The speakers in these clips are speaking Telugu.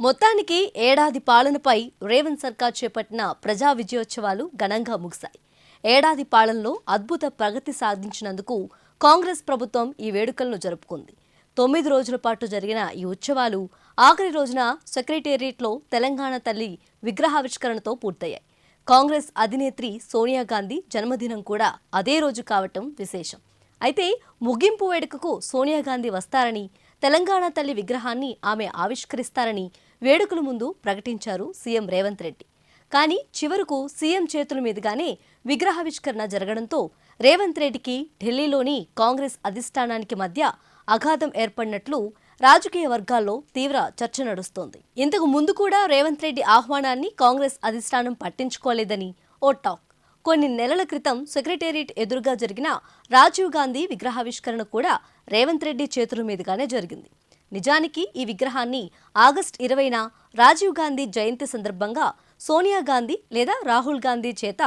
మొత్తానికి ఏడాది పాలనపై రేవంత్ సర్కార్ చేపట్టిన ప్రజా విజయోత్సవాలు ఘనంగా ముగిశాయి. ఏడాది పాలనలో అద్భుత ప్రగతి సాధించినందుకు కాంగ్రెస్ ప్రభుత్వం ఈ వేడుకలను జరుపుకుంది. 9 రోజుల పాటు జరిగిన ఈ ఉత్సవాలు ఆఖరి రోజున సెక్రటేరియట్లో తెలంగాణ తల్లి విగ్రహావిష్కరణతో పూర్తయ్యాయి. కాంగ్రెస్ అధినేత్రి సోనియా గాంధీ జన్మదినం కూడా అదే రోజు కావటం విశేషం. అయితే ముగింపు వేడుకకు సోనియా గాంధీ వస్తారని, తెలంగాణ తల్లి విగ్రహాన్ని ఆమె ఆవిష్కరిస్తారని వేడుకల ముందు ప్రకటించారు సీఎం రేవంత్ రెడ్డి. కానీ చివరకు సీఎం చేతుల మీదుగానే విగ్రహావిష్కరణ జరగడంతో రేవంత్ రెడ్డికి ఢిల్లీలోని కాంగ్రెస్ అధిష్టానానికి మధ్య అగాధం ఏర్పడినట్లు రాజకీయ వర్గాల్లో తీవ్ర చర్చ నడుస్తోంది. ఇంతకు ముందు కూడా రేవంత్ రెడ్డి ఆహ్వానాన్ని కాంగ్రెస్ అధిష్టానం పట్టించుకోలేదని ఓ టాక్. కొన్ని నెలల క్రితం సెక్రటేరియట్ ఎదురుగా జరిగిన రాజీవ్ గాంధీ విగ్రహావిష్కరణ కూడా రేవంత్ రెడ్డి చేతుల మీదుగానే జరిగింది. నిజానికి ఈ విగ్రహాన్ని ఆగస్టు 20న రాజీవ్ గాంధీ జయంతి సందర్భంగా సోనియా గాంధీ లేదా రాహుల్ గాంధీ చేత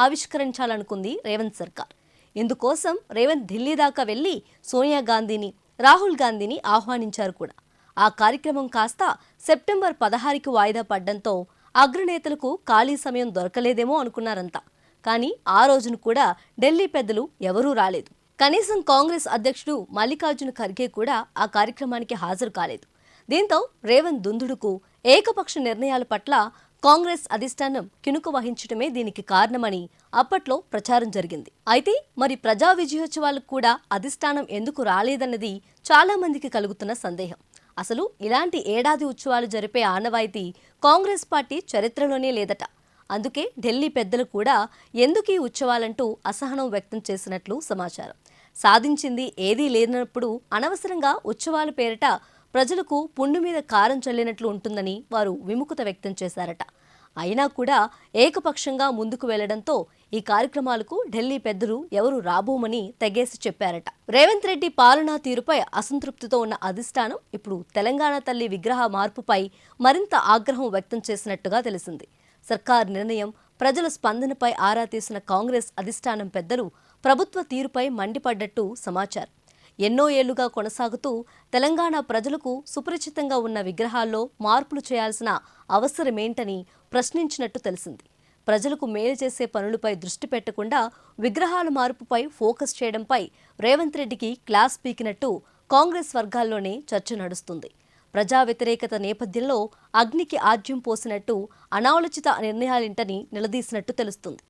ఆవిష్కరించాలనుకుంది రేవంత్ సర్కార్. ఇందుకోసం రేవంత్ ఢిల్లీ దాకా వెళ్లి సోనియా గాంధీని, రాహుల్ గాంధీని ఆహ్వానించారు కూడా. ఆ కార్యక్రమం కాస్త సెప్టెంబర్ 16కి వాయిదా పడ్డంతో అగ్రనేతలకు ఖాళీ సమయం దొరకలేదేమో అనుకున్నారంతా. కానీ ఆ రోజును కూడా ఢిల్లీ పెద్దలు ఎవరూ రాలేదు. కనీసం కాంగ్రెస్ అధ్యక్షుడు మల్లికార్జున ఖర్గే కూడా ఆ కార్యక్రమానికి హాజరు కాలేదు. దీంతో రేవంత్ దుందుడుకు, ఏకపక్ష నిర్ణయాల పట్ల కాంగ్రెస్ అధిష్టానం కినుక వహించడమే దీనికి కారణమని అప్పట్లో ప్రచారం జరిగింది. అయితే మరి ప్రజా విజయోత్సవాలకు కూడా అధిష్టానం ఎందుకు రాలేదన్నది చాలా మందికి కలుగుతున్న సందేహం. అసలు ఇలాంటి ఏడాది ఉత్సవాలు జరిపే ఆనవాయితీ కాంగ్రెస్ పార్టీ చరిత్రలోనే లేదట. అందుకే ఢిల్లీ పెద్దలు కూడా ఎందుకు ఈ ఉత్సవాలంటూ అసహనం వ్యక్తం చేసినట్లు సమాచారం. సాధించింది ఏదీ లేనప్పుడు అనవసరంగా ఉత్సవాల పేరిట ప్రజలకు పుండు మీద కారం చల్లినట్లు ఉంటుందని వారు విముఖత వ్యక్తం చేశారట. అయినా కూడా ఏకపక్షంగా ముందుకు వెళ్లడంతో ఈ కార్యక్రమాలకు ఢిల్లీ పెద్దలు ఎవరు రాబోమని తెగేసి చెప్పారట. రేవంత్ రెడ్డి పాలనా తీరుపై అసంతృప్తితో ఉన్న అధిష్టానం ఇప్పుడు తెలంగాణ తల్లి విగ్రహ మార్పుపై మరింత ఆగ్రహం వ్యక్తం చేసినట్టుగా తెలిసింది. సర్కార్ నిర్ణయం, ప్రజల స్పందనపై ఆరా తీసిన కాంగ్రెస్ అధిష్టానం పెద్దలు ప్రభుత్వ తీరుపై మండిపడ్డట్టు సమాచారం. ఎన్నో ఏళ్లుగా కొనసాగుతూ తెలంగాణ ప్రజలకు సుపరిచితంగా ఉన్న విగ్రహాల్లో మార్పులు చేయాల్సిన అవసరమేంటని ప్రశ్నించినట్టు తెలిసింది. ప్రజలకు మేలు చేసే పనులపై దృష్టి పెట్టకుండా విగ్రహాల మార్పుపై ఫోకస్ చేయడంపై రేవంత్ రెడ్డికి క్లాస్ పీకినట్టు కాంగ్రెస్ వర్గాల్లోనే చర్చ నడుస్తుంది. ప్రజా వ్యతిరేకత నేపథ్యంలో అగ్నికి ఆజ్యం పోసినట్టు అనాలోచిత నిర్ణయాలేంటని నిలదీసినట్టు తెలుస్తుంది.